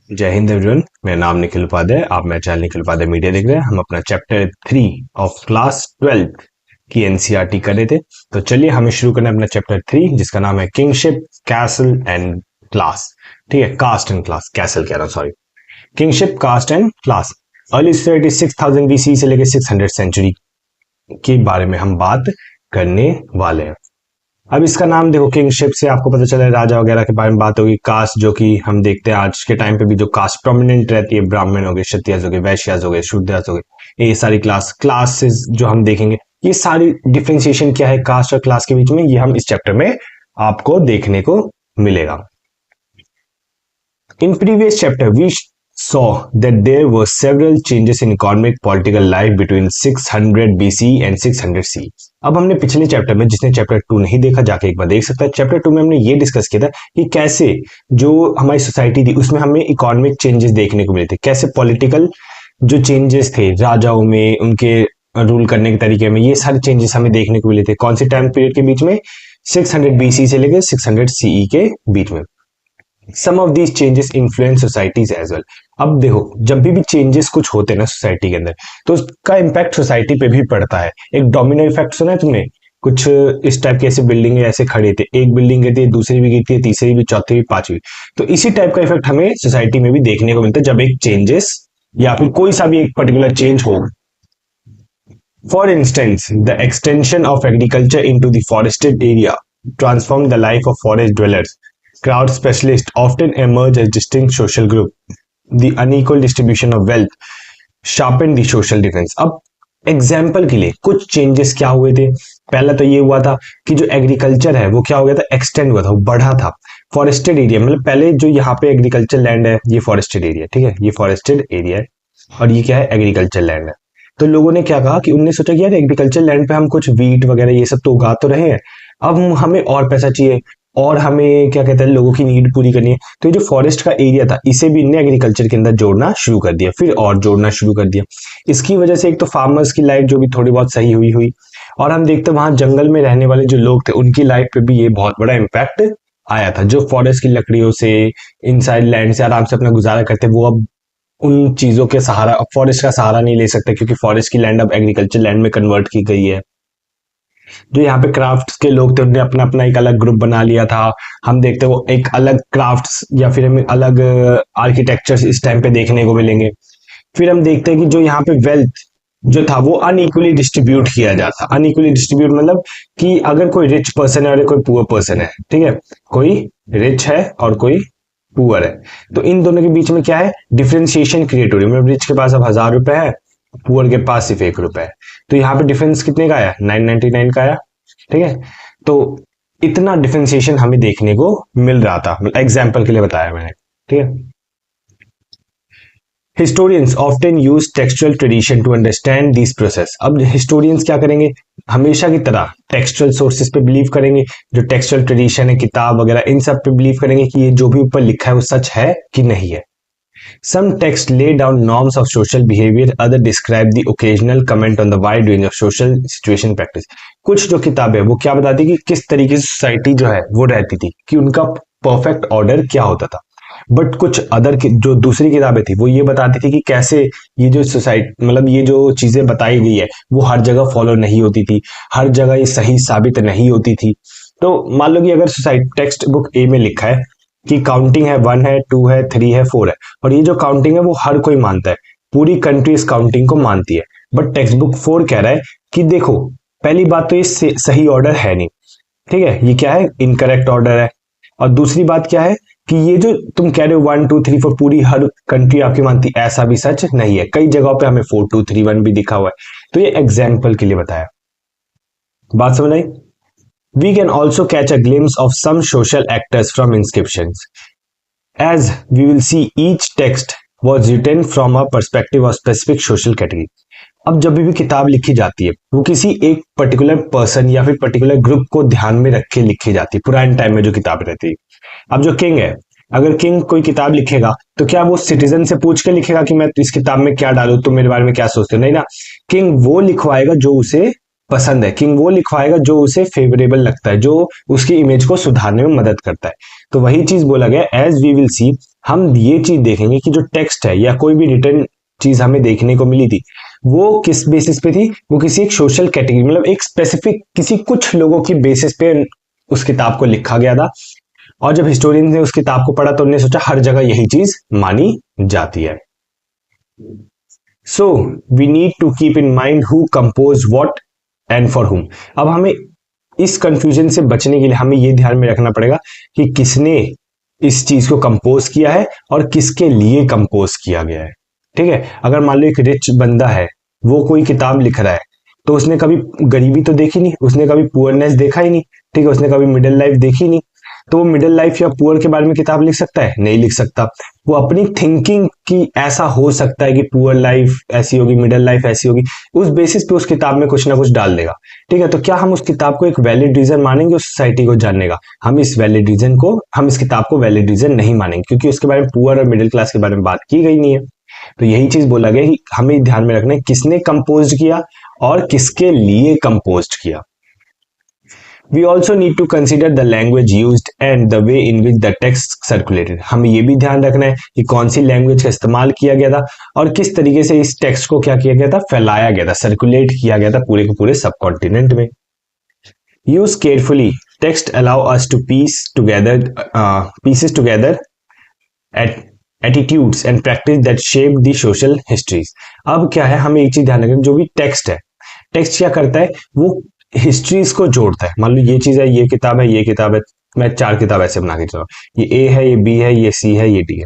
जय हिंद एवरीवन। मेरा नाम निखिल उपाध्याय। आप मेरा चैनल निखिल उपाध्याय मीडिया देख रहे हैं। हम अपना चैप्टर 3 ऑफ क्लास 12 की एनसीईआरटी कर रहे थे। तो चलिए हमें शुरू करना है अपना चैप्टर 3 जिसका नाम है किंगशिप, कैसल एंड क्लास। ठीक है, कास्ट एंड क्लास, कैसल कह रहा हूँ, sorry. Kingship, caste and class. Early society 6000 BC से लेकर 600 सेंचुरी के बारे में हम बात करने वाले हैं। अब इसका नाम देखो, किंगशिप से आपको पता चला राजा वगैरह के बारे में बात होगी। कास्ट जो कि हम देखते हैं आज के टाइम पे भी जो कास्ट प्रोमिनेंट रहती है, ब्राह्मण हो गए, क्षत्रिय हो गए, वैश्यास हो गए, शूद्रास हो गए, ये सारी क्लासेस जो हम देखेंगे, ये सारी डिफ्रेंसिएशन क्या है कास्ट और क्लास के बीच में, ये हम इस चैप्टर में आपको देखने को मिलेगा। In previous chapter, we saw that there were several changes in economic political life between 600 BC and 600 CE. अब हमने पिछले चैप्टर में, जिसने चैप्टर 2 नहीं देखा जाके एक बार देख सकता है, चैप्टर 2 में हमने ये डिस्कस किया था कि कैसे जो हमारी सोसाइटी थी उसमें हमें इकोनॉमिक चेंजेस देखने को मिले थे, कैसे पॉलिटिकल जो चेंजेस थे राजाओं में, उनके रूल करने के तरीके में, ये सारे चेंजेस हमें देखने को मिले थे। कौन से टाइम पीरियड के बीच में? 600 BC से लेकर 600 CE के बीच में। Some of these changes influence societies as well. अब देखो, जब भी चेंजेस कुछ होते हैं ना सोसाइटी के अंदर, तो उसका इम्पैक्ट सोसाइटी पे भी पड़ता है। एक डोमिनो इफेक्ट सुना है तुमने? कुछ इस टाइप के ऐसे बिल्डिंग ऐसे खड़े थे, एक बिल्डिंग गिरती है, दूसरी भी गिरती है, तीसरी भी, चौथी भी, पांचवी। तो इसी टाइप का इफेक्ट हमें सोसाइटी में भी देखने को मिलता है जब एक चेंजेस या फिर कोई सा भी एक पर्टिकुलर चेंज हो। For instance, the extension of agriculture into the forested area transformed the life of forest dwellers. Crowd specialists often emerge as distinct social group. The unequal distribution of wealth sharpened the social difference. अब example के लिए कुछ changes क्या हुए थे? पहला तो ये हुआ था कि जो एग्रीकल्चर है वो क्या हो गया था, एक्सटेंड हुआ था, वो बढ़ा था। फॉरेस्टेड एरिया मतलब पहले जो यहाँ पे एग्रीकल्चर लैंड है ये फॉरेस्टेड एरिया, ठीक है, ये फॉरेस्टेड एरिया है और ये क्या है, एग्रीकल्चर लैंड है। तो लोगों ने क्या कहा कि उन्होंने सोचा कि यार एग्रीकल्चर लैंड पे हम कुछ वीट वगैरह ये सब तो उगा तो रहे हैं, अब हमें और पैसा चाहिए और हमें क्या कहते हैं लोगों की नीड पूरी करनी है। तो ये जो फॉरेस्ट का एरिया था इसे भी इनने एग्रीकल्चर के अंदर जोड़ना शुरू कर दिया, फिर और जोड़ना शुरू कर दिया। इसकी वजह से एक तो फार्मर्स की लाइफ जो भी थोड़ी बहुत सही हुई और हम देखते हैं वहां जंगल में रहने वाले जो लोग थे उनकी लाइफ पे भी ये बहुत बड़ा इम्पैक्ट आया था। जो फॉरेस्ट की लकड़ियों से, इनसाइड लैंड से आराम से अपना गुजारा करते, वो अब उन चीजों के सहारा, अब फॉरेस्ट का सहारा नहीं ले सकते क्योंकि फॉरेस्ट की लैंड अब एग्रीकल्चर लैंड में कन्वर्ट की गई है। जो यहाँ पे क्राफ्ट्स के लोग थे उन्होंने अपना अपना एक अलग ग्रुप बना लिया था। हम देखते हैं वो एक अलग क्राफ्ट्स या फिर हमें अलग आर्किटेक्चर्स इस टाइम पे देखने को मिलेंगे। फिर हम देखते हैं कि जो यहाँ पे वेल्थ जो था वो अनइक्वली डिस्ट्रीब्यूट किया जाता। अनइक्वली डिस्ट्रीब्यूट मतलब कि अगर कोई रिच पर्सन है और कोई पुअर पर्सन है, ठीक है, कोई रिच है और कोई पुअर है, तो इन दोनों के बीच में क्या है, डिफरेंशिएशन क्रिएट हो रही है। मतलब रिच के पास अब 1000 रुपए है, पुअर के पास सिर्फ 1 रुपए है, तो यहाँ पे डिफरेंस कितने का आया, 999 का आया, ठीक है। तो इतना डिफरेंशिएशन हमें देखने को मिल रहा था, मतलब एग्जाम्पल के लिए बताया मैंने, ठीक है। Historians often use textual tradition to understand this process. अब हिस्टोरियंस क्या करेंगे, हमेशा की तरह टेक्सचुअल सोर्सेस पे बिलीव करेंगे, जो टेक्सचुअल ट्रेडिशन है, किताब वगैरह, इन सब पे बिलीव करेंगे कि ये जो भी ऊपर लिखा है वो सच है कि नहीं है। Some texts lay down norms of social behavior, other describe the occasional comment on the wide range of social situation practice. कुछ जो किताब है वो क्या बताती कि किस तरीके से सोसाइटी जो है वो रहती थी, कि उनका परफेक्ट ऑर्डर क्या होता था। बट कुछ अदर जो दूसरी किताबें थी वो ये बताती थी कि कैसे ये जो सोसाइटी, मतलब ये जो चीजें बताई गई है वो हर जगह फॉलो नहीं होती थी, हर जगह ये सही साबित नहीं होती थी। तो मान लो कि अगर सोसाइटी टेक्स्ट बुक ए में लिखा है कि काउंटिंग है 1 है 2 है 3 है 4 है, और ये जो काउंटिंग है वो हर कोई मानता है, पूरी कंट्री इस काउंटिंग को मानती है। बट टेक्स्ट बुक 4 कह रहा है कि देखो, पहली बात तो ये सही ऑर्डर है नहीं, ठीक है, ये क्या है, इनकरेक्ट ऑर्डर है। और दूसरी बात क्या है कि ये जो तुम कह रहे हो 1 2 3 4 पूरी हर कंट्री आपकी मानती, ऐसा भी सच नहीं है। कई जगहों पे हमें 4 2 3 1 भी दिखा हुआ है। तो ये एग्जाम्पल के लिए बताया, बात समझ आई। We can also catch a glimpse of some social actors from inscriptions. As we will see, each text was written from a perspective of specific social category. अब जब भी किताब लिखी जाती है वो किसी एक पर्टिकुलर पर्सन या फिर पर्टिकुलर ग्रुप को ध्यान में रख के लिखी जाती है। पुराने टाइम में जो किताब रहती है, अब जो किंग है, अगर किंग कोई किताब लिखेगा तो क्या वो सिटीजन से पूछ के लिखेगा कि मैं इस किताब में क्या डालूं, तुम मेरे बारे में क्या सोचते हो? नहीं ना, किंग वो लिखवाएगा जो उसे पसंद है, किंग वो लिखवाएगा जो उसे फेवरेबल लगता है, जो उसकी इमेज को सुधारने में मदद करता है। तो वही चीज बोला गया, एज वी विल सी, हम ये चीज देखेंगे कि जो टेक्स्ट है या कोई भी रिटर्न चीज हमें देखने को मिली थी वो किस बेसिस पे थी, वो किसी एक सोशल कैटेगरी मतलब एक स्पेसिफिक किसी कुछ लोगों की बेसिस पे उस किताब को लिखा गया था। और जब हिस्टोरियंस ने उस किताब को पढ़ा तो उन्होंने सोचा हर जगह यही चीज मानी जाती है। So we need to keep in mind who compose what and for whom. अब हमें इस कंफ्यूजन से बचने के लिए हमें यह ध्यान में रखना पड़ेगा कि किसने इस चीज को कंपोज किया है और किसके लिए कंपोज किया गया है। ठीक है, अगर मान लो एक रिच बंदा है, वो कोई किताब लिख रहा है, तो उसने कभी गरीबी तो देखी नहीं, उसने कभी पुअरनेस देखा ही नहीं। ठीक है, उसने कभी मिडिल लाइफ देखी नहीं, तो वो मिडिल लाइफ या पुअर के बारे में किताब लिख सकता है? नहीं लिख सकता। वो अपनी थिंकिंग की ऐसा हो सकता है कि पुअर लाइफ ऐसी होगी, मिडिल लाइफ ऐसी होगी, उस बेसिस पे उस किताब में कुछ ना कुछ डाल देगा। ठीक है, तो क्या हम उस किताब को एक वैलिड रीजन मानेंगे उस सोसाइटी को जानने का? हम इस किताब को वैलिड रीजन नहीं मानेंगे, क्योंकि उसके बारे में पुअर और मिडिल क्लास के बारे में बात की गई नहीं है। तो यही चीज बोला गया कि हमें ध्यान में रखना है किसने कंपोज किया और किसके लिए कंपोज किया। We also need to consider the language used and the way in which the text circulated. हमें ये भी ध्यान रखना है कि कौन सी लैंग्वेज का इस्तेमाल किया गया था और किस तरीके से इस टेक्स्ट को क्या किया गया था, फैलाया गया था, सर्कुलेट किया गया था पूरे के पूरे सब कॉन्टिनेंट में। Use carefully. Text allow us to pieces together at attitudes and practice that shape the social histories. अब क्या है, हमें एक चीज ध्यान रखना, जो भी टेक्स्ट है, टेक्स्ट क्या करता है, वो हिस्ट्रीज को जोड़ता है। मान लो ये चीज है, ये किताब है, ये किताब है, मैं 4 किताब ऐसे बना के चला, ये ए है, ये बी है, ये सी है, ये डी है।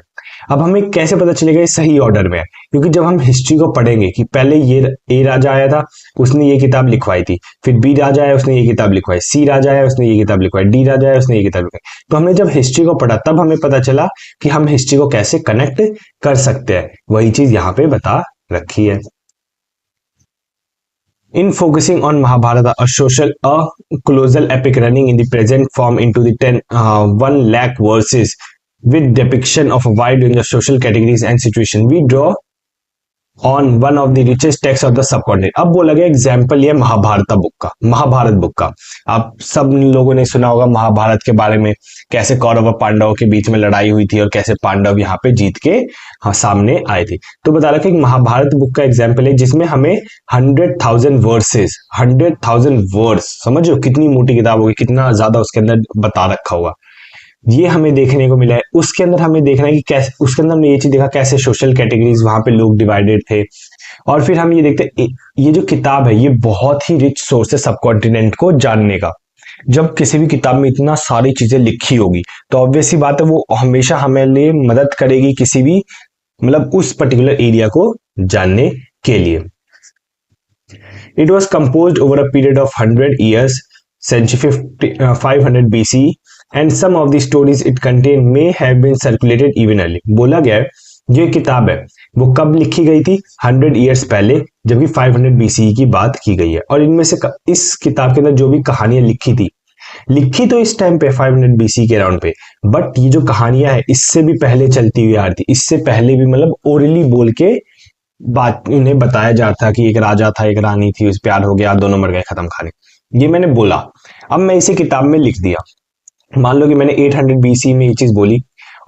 अब हमें कैसे पता चलेगा ये सही ऑर्डर में है? क्योंकि जब हम हिस्ट्री को पढ़ेंगे कि पहले ये ए राजा आया था, उसने ये किताब लिखवाई थी, फिर बी राजा आया, उसने ये किताब लिखवाई, सी राजा आया, उसने ये किताब लिखवाई, डी राजा आया, उसने ये किताब लिखवाई। तो हमने जब हिस्ट्री को पढ़ा तब हमें पता चला कि हम हिस्ट्री को कैसे कनेक्ट कर सकते हैं। वही चीज यहाँ पे बता रखी है। In focusing on Mahabharata, a colossal epic running in the present form into the 1 lakh verses with depiction of a wide range of social categories and situations, we draw on one of the richest texts of the subcontinent. अब बोला गया example ये Mahabharat book का। आप सब लोगों ने सुना होगा महाभारत के बारे में, कैसे कौरव और पांडवों के बीच में लड़ाई हुई थी और कैसे पांडव यहाँ पे जीत के सामने आए थे। तो बता रहा कि महाभारत बुक का एग्जाम्पल है जिसमें हमें 100,000 वर्ड्स, समझो कितनी मोटी किताब होगी, कितना ज्यादा उसके अंदर बता रखा होगा, ये हमें देखने को मिला है। उसके अंदर हमें देखना है कि कैसे, उसके अंदर हमने ये चीज देखा कैसे सोशल कैटेगरीज वहां पे लोग डिवाइडेड थे। और फिर हम ये देखते हैं ये जो किताब है ये बहुत ही रिच सोर्स है सब कॉन्टिनेंट को जानने का। जब किसी भी किताब में इतना सारी चीजें लिखी होगी तो ऑब्वियस सी बात है वो हमेशा हमें लिए मदद करेगी किसी भी मतलब उस पर्टिकुलर एरिया को जानने के लिए। It was compose over a period of 100 years, century 500 BC, and some of the stories it contained may have been circulated even early. बोला गया है जो किताब है वो कब लिखी गई थी, 100 years पहले, जबकि 500 BC की बात की गई है। और इनमें से इस किताब के अंदर जो भी कहानियां लिखी तो इस टाइम पे 500 BC के राउंड पे, बट ये जो कहानियां है इससे भी पहले चलती हुई आ रही थी, इससे पहले भी मतलब ओरली बोल के बात उन्हें बताया जाता था कि एक राजा था, एक रानी थी, उस प्यार हो गया, दोनों मर गए, खत्म कहानी। ये मैंने बोला, अब मैं इसे किताब में लिख दिया। मान लो कि मैंने 800 BC में ये चीज बोली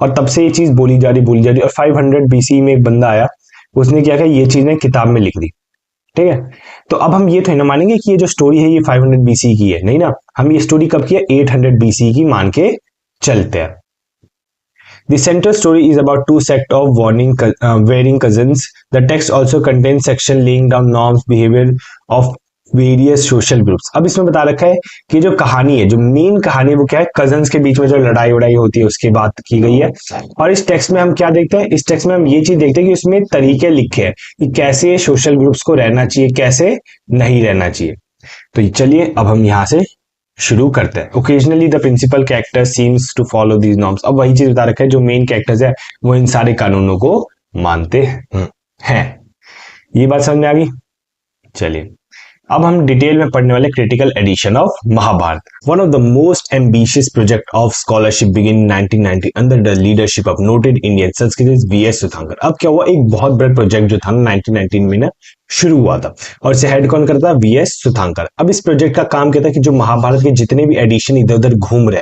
और तब से ये चीज बोली जा रही और 500 BC में एक बंदा आया, उसने क्या किया, ये चीज ने किताब में लिख दी। ठीक है, तो अब हम ये तो ना मानेंगे कि ये जो स्टोरी है ये 500 BC की है, नहीं ना, हम ये स्टोरी कब की है, 800 BC की मान के चलते हैं। The central story is about two sect of warring cousins. The text also contains section laying down norms, behavior of various social groups. अब इसमें बता रखा है कि जो कहानी है, जो मेन कहानी है वो क्या है, कजन्स के बीच में जो लड़ाई वड़ाई होती है उसकी बात की गई है। और इस टेक्स्ट में हम क्या देखते हैं, इस टेक्स्ट में हम ये चीज देखते हैं कि उसमें तरीके लिखे हैं कि कैसे सोशल ग्रुप्स को रहना चाहिए, कैसे नहीं रहना चाहिए। तो चलिए अब हम यहाँ से शुरू करते हैं। Occasionally the principal character seems to follow these norms. अब वही चीज बता रखा है, जो मेन कैरेक्टर्स है वो इन सारे कानूनों को मानते हैं। ये बात समझ में आ गई? चलिए अब हम डिटेल में पढ़ने वाले critical edition of Mahabharata. One of the most ambitious project of scholarship begin in 1990 under the leadership of noted Indian Sanskrit V S Sudhakar. अब क्या हुआ, एक बहुत बड़ा प्रोजेक्ट जो था 1919 में ना शुरू हुआ था और इसे हेड कौन करता, वीएस सुधाकर। अब इस प्रोजेक्ट का काम क्या था कि जो महाभारत के जितने भी एडिशन इधर उधर घूम रहे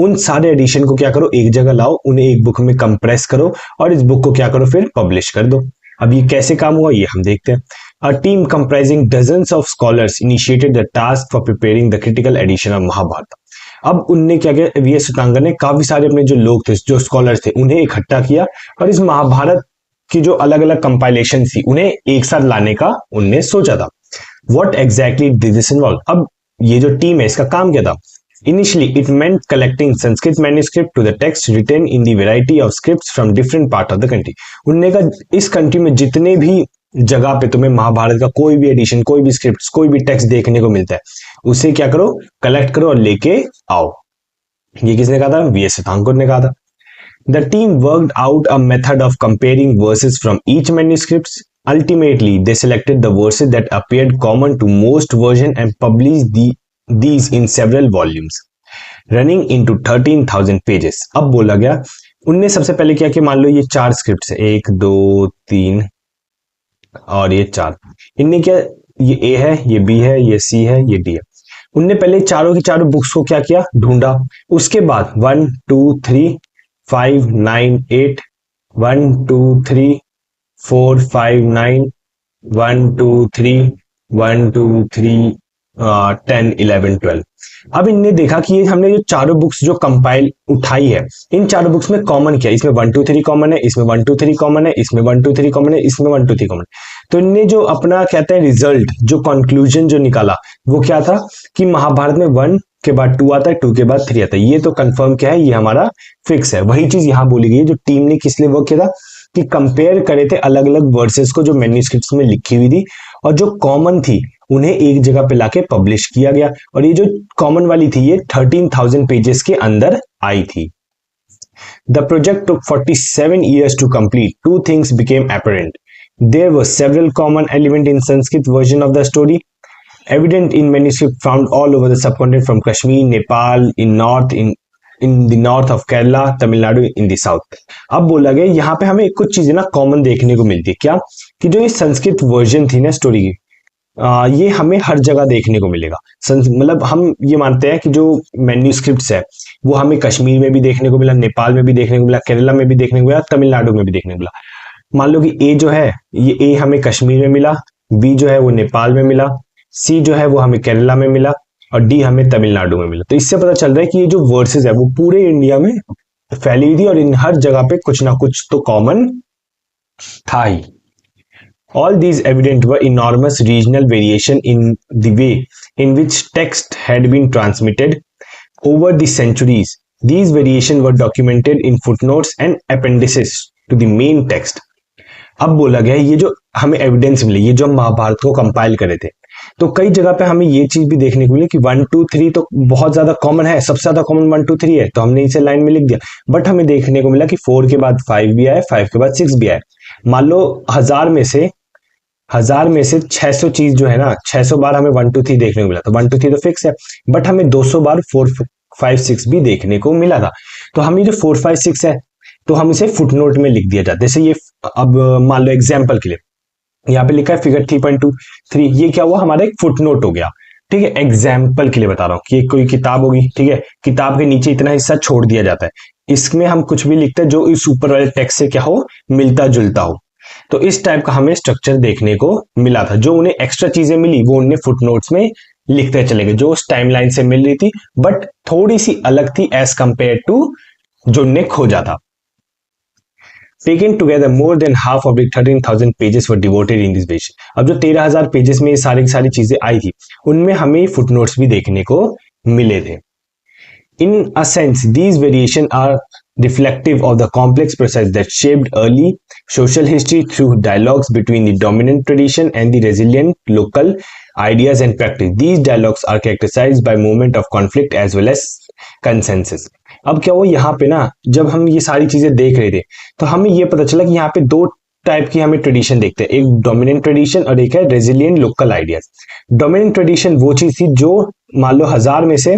उन सारे एडिशन को क्या करो, एक जगह लाओ, उन्हें एक बुक में कंप्रेस करो और इस बुक को क्या करो, फिर पब्लिश कर दो। अब ये कैसे काम हुआ ये हम देखते हैं। A team comprising dozens of scholars initiated the task for preparing the critical edition of Mahabharata. अब उनने क्या किया, वीएस सुतांकर ने काफी सारे अपने जो लोग थे, जो स्कॉलर्स थे, उन्हें इकट्ठा किया और इस महाभारत की जो अलग अलग कंपाइलेशन थी उन्हें एक साथ लाने का उनने सोचा था। What exactly did this involve? अब ये जो टीम है इसका काम क्या था? Initially, it meant collecting Sanskrit manuscript to the text written in the variety of scripts from different part of the country. उनने कहा इस कंट्री में जितने भी जगह पे तुम्हें महाभारत का कोई भी एडिशन, कोई भी स्क्रिप्ट, कोई भी टेक्स्ट देखने को मिलता है, उसे क्या करो, कलेक्ट करो और लेके आओ। ये किसने कहा था, वीएस सुतांकर ने कहा था। The team worked out a method of comparing verses from each manuscripts. Ultimately they selected the verses that appeared common to most version and published these in several volumes running into 13,000 pages। अब बोला गया उनने सबसे पहले क्या कि मान लो ये 4 स्क्रिप्ट्स है, 1 2 3 और ये 4, इनने क्या, ये ए है, ये बी है, ये सी है, ये डी है। उनने पहले चारों की चारों बुक्स को क्या किया, ढूंढा। उसके बाद 1 2 3 5 9 8 1 2 3 4 5 9 1 2 3 1 2 3 10 11 12। अब इनने देखा कि ये हमने जो चारों बुक्स जो कंपाइल उठाई है, इन चारों बुक्स में कॉमन क्या है, इसमें 1 2 3 कॉमन है, इसमें 1 2 3 कॉमन है, इसमें 1 2 3 कॉमन है, इसमें 1 2 3 कॉमन है। तो इनने जो अपना कहते हैं रिजल्ट, जो कंक्लूजन जो निकाला वो क्या था कि महाभारत में 1 के बाद 2 आता है, 2 के बाद 3 आता है। ये तो कंफर्म क्या है, ये हमारा फिक्स है। वही चीज यहां बोली गई है, जो टीम ने किस लिए वर्क किया था कि कंपेयर करे थे अलग अलग वर्सेस को जो मैन्युस्क्रिप्ट्स में लिखी हुई थी और जो कॉमन थी उन्हें एक जगह पे लाके पब्लिश किया गया। और ये जो कॉमन वाली थी ये 13,000 पेजेस के अंदर आई थी। The project took 47 years to complete. Two things became apparent. There were several common elements in Sanskrit version of the story, evident in manuscript found all over the subcontinent from Kashmir, Nepal, in the north of Kerala, Tamil Nadu, in the south। अब बोला गया यहाँ पे हमें कुछ चीजें ना common देखने को मिलती है। क्या कि जो ये संस्कृत वर्जन थी ना स्टोरी की, ये हमें हर जगह देखने को मिलेगा। मतलब हम ये मानते हैं कि जो मैन्युस्क्रिप्ट्स है वो हमें कश्मीर में भी देखने को मिला, नेपाल में भी देखने को मिला, केरला में भी देखने को मिला, तमिलनाडु में भी देखने को मिला। मान लो कि ए जो है ये ए हमें कश्मीर में मिला, बी जो है वो नेपाल में मिला, सी जो है वो हमें केरला में मिला और डी हमें तमिलनाडु में मिला। तो इससे पता चल रहा है कि ये जो वर्सेस है वो पूरे इंडिया में फैली हुई थी और इन हर जगह पे कुछ ना कुछ तो कॉमन था ही। All these evident were enormous regional variation in the way in which text had been transmitted over the centuries. These variations were documented in footnotes and appendices to the main text. अब बोला गया ये जो हमें evidence मिले, ये जो हम महाभारत को कंपाइल करे थे, तो कई जगह पे हमें ये चीज भी देखने को मिली कि 1 2 3 तो बहुत ज्यादा कॉमन है, सबसे ज्यादा कॉमन 1 2 3 है, तो हमने इसे लाइन में लिख दिया। बट हमें देखने को मिला कि 4 के बाद 5 भी आया, 5 के बाद 6 भी आया। मान लो 1000 में से 600 चीज जो है ना, 600 बार हमें 1 2 3 देखने को मिला, तो 1 2 3 तो फिक्स है, बट हमें 200 बार 4 5 6 भी देखने को मिला था। तो हम ये जो 4 5 6 है तो हम इसे फुटनोट में लिख दिया जाता है। जैसे ये अब मान लो एग्जाम्पल के लिए यहाँ पे लिखा है फिगर 3.23, ये क्या हुआ, हमारा एक फुटनोट हो गया। ठीक है, एग्जाम्पल के लिए बता रहा हूँ कि कोई किताब होगी, ठीक है, किताब के नीचे इतना हिस्सा छोड़ दिया जाता है, इसमें हम कुछ भी लिखते हैं जो इस ऊपर वाले टेक्स्ट से क्या हो, मिलता जुलता हो। तो इस टाइप का हमें स्ट्रक्चर देखने को मिला था। जो उन्हें एक्स्ट्रा चीजें मिली वो उन्हें फुटनोट्स में लिखते चले गए, जो उस टाइमलाइन से मिल रही थी बट थोड़ी सी अलग थी एज कंपेयर टू जो उन्हें खोजा था। Taken together, more than half of the 13,000 pages were devoted in this page। अब जो 13,000 पेजेस में ये सारी चीजें आई थी उनमें हमें फुटनोट्स भी देखने को मिले थे। In a sense, these variations are reflective of the complex process that shaped early social history through dialogues between the dominant tradition and the resilient local ideas and practice. These dialogues are characterized by moment of conflict as well as consensus। अब क्या हुआ यहाँ पे ना, जब हम ये सारी चीजें देख रहे थे तो हमें ये पता चला कि यहाँ पे दो टाइप की हमें ट्रेडिशन देखते हैं, एक डोमिनेंट ट्रेडिशन और एक है resilient local ideas. Dominant tradition वो चीज थी जो मान लो 1000 में से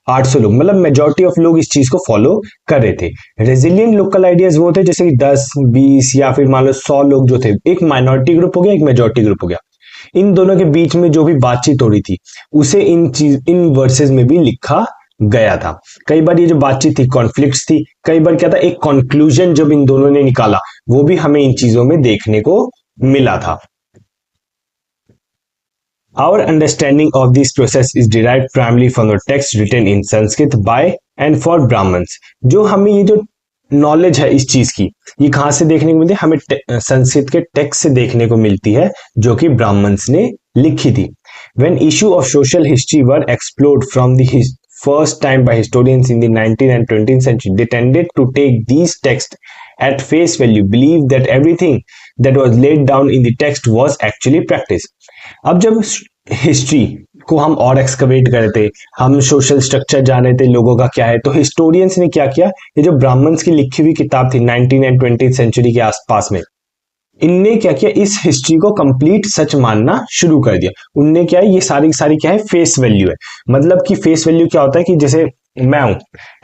800 लोग, मतलब मेजोरिटी ऑफ लोग इस चीज को फॉलो कर रहे थे। रेजिलियंट लोकल आइडियाज वो थे जैसे कि 10 20 या फिर मान लो 100 लोग जो थे, एक माइनॉरिटी ग्रुप हो गया, एक मेजोरिटी ग्रुप हो गया। इन दोनों के बीच में जो भी बातचीत हो रही थी उसे इन वर्सेस में भी लिखा गया था। कई बार ये जो बातचीत थी कॉन्फ्लिक्ट्स थी, कई बार क्या था एक कंक्लूजन जब इन दोनों ने निकाला वो भी हमें इन चीजों में देखने को मिला था। Our understanding of this process is derived primarily from the text written in Sanskrit by and for Brahmins। जो हमें ये जो नॉलेज है इस चीज की, ये कहां से देखने को मिलती है? हमें संस्कृत के टेक्स्ट से देखने को मिलती है जो कि ब्राह्मण्स ने लिखी थी। When issue of social history were explored from the first time by historians in the 19th and 20th century, they tended to take these texts at face value, believe that everything that was laid down in the text was actually practice। अब जब history को हम और excavate कर रहे थे, हम social structure जान रहे थे लोगों का क्या है, तो हिस्टोरियंस ने क्या किया, ये जो ब्राह्मण्स की लिखी हुई किताब थी 19 एंड 20th सेंचुरी के आसपास में, इनने क्या किया, इस हिस्ट्री को कंप्लीट सच मानना शुरू कर दिया। उनने क्या है, ये सारी की सारी क्या है, फेस वैल्यू है। मतलब कि फेस वैल्यू क्या होता है कि जैसे मैं हूं,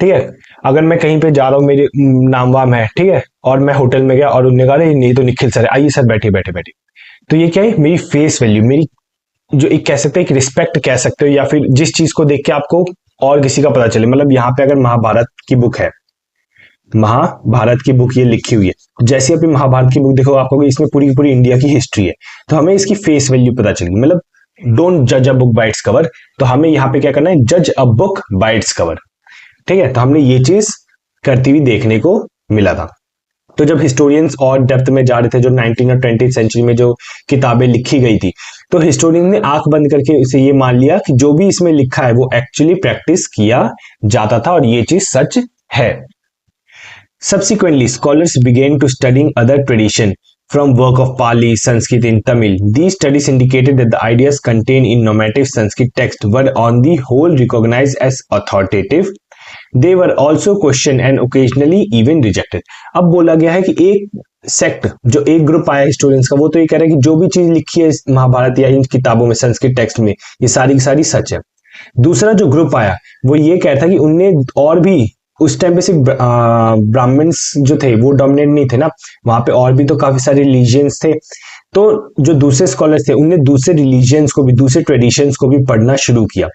ठीक है, अगर मैं कहीं पे जा रहा हूं, मेरे नाम वाम है, ठीक है, और मैं होटल में गया और उनने कहा नहीं तो निखिल सर आइए सर बैठे बैठे बैठे, तो ये क्या है, मेरी फेस वैल्यू, मेरी जो एक कह सकते हैं एक रिस्पेक्ट कह सकते हो, या फिर जिस चीज को देख के आपको और किसी का पता चले। मतलब यहाँ पे अगर महाभारत की बुक है, महाभारत की बुक ये लिखी हुई है, जैसे अपनी महाभारत की बुक देखो आपको इसमें पूरी पूरी इंडिया की हिस्ट्री है, तो हमें इसकी फेस वैल्यू पता चलेगी। मतलब डोंट जज a book by its cover, तो हमें यहाँ पे क्या करना है, जज a book by its cover, ठीक है। तो हमने ये चीज करती हुई देखने को मिला था। तो जब हिस्टोरियंस और डेप्थ में जा रहे थे, जो 19 और 20th सेंचुरी में जो किताबें लिखी गई थी, तो हिस्टोरियन ने आंख बंद करके इसे ये मान लिया कि जो भी इसमें लिखा है वो एक्चुअली प्रैक्टिस किया जाता था और ये चीज सच है। Subsequently, scholars began to studying other tradition from work of Pali, Sanskrit and Tamil. These studies indicated that the ideas contained in normative Sanskrit text were on the whole recognized as authoritative. They were also questioned and occasionally even rejected. अब बोला गया है कि एक sect, जो एक group आया historians का, वो तो ये कह रहा है कि जो भी चीज लिखी है महाभारत या इन किताबों में संस्कृत टेक्स्ट में, ये सारी की सारी सच है। दूसरा जो ग्रुप आया वो ये कहता था कि उनने और भी, उस टाइम पे सिर्फ ब्राह्मण्स जो थे वो डोमिनेट नहीं थे ना, वहां पे और भी तो काफी सारे रिलीजियंस थे। तो जो दूसरे स्कॉलर्स थे उनने दूसरे रिलीजियंस को भी, दूसरे ट्रेडिशंस को भी पढ़ना शुरू किया।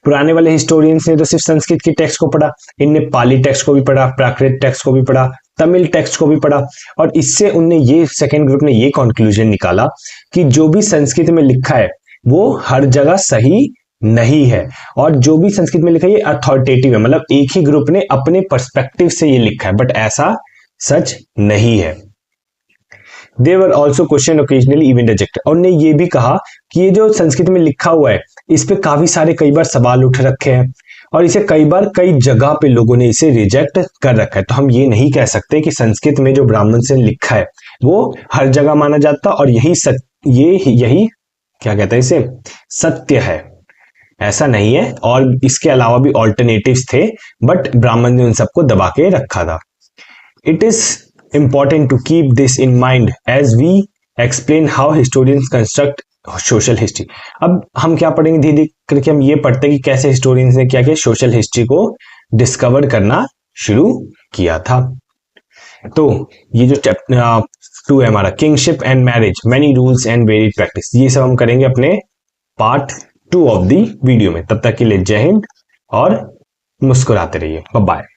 पुराने वाले हिस्टोरियंस ने तो सिर्फ संस्कृत के टेक्स्ट को पढ़ा, इनने पाली टेक्स्ट को भी पढ़ा, प्राकृत टेक्स्ट को भी पढ़ा, तमिल टेक्स्ट को भी पढ़ा, और इससे उनने ये सेकेंड ग्रुप ने ये कंक्लूजन निकाला कि जो भी संस्कृत में लिखा है वो हर जगह सही नहीं है, और जो भी संस्कृत में लिखा है ये अथॉरिटेटिव है। मतलब एक ही ग्रुप ने अपने पर्सपेक्टिव से ये लिखा है, बट ऐसा सच नहीं है। They were also questioned occasionally even rejected। और ने ये भी कहा कि ये जो संस्कृत में लिखा हुआ है इस पे काफी सारे कई बार सवाल उठ रखे हैं, और इसे कई बार कई जगह पे लोगों ने इसे रिजेक्ट कर रखा है। तो हम ये नहीं कह सकते कि संस्कृत में जो ब्राह्मण से लिखा है वो हर जगह माना जाता और यही क्या कहते हैं इसे, सत्य है। ऐसा नहीं है, और इसके अलावा भी ऑल्टरनेटिव्स थे, बट ब्राह्मण ने उन सबको दबा के रखा था। It is important to keep this in mind as we explain how historians construct social history। अब हम क्या पढ़ेंगे, धीरे धीरे करके हम ये पढ़ते हैं कि कैसे हिस्टोरियंस ने क्या किया, सोशल हिस्ट्री को डिस्कवर करना शुरू किया था। तो ये जो चैप्टर 2 है हमारा, kingship and marriage, many rules and varied practice, ये सब हम करेंगे अपने पार्ट 2 ऑफ द वीडियो में। तब तक के लिए जय हिंद और मुस्कुराते रहिए। Bye bye.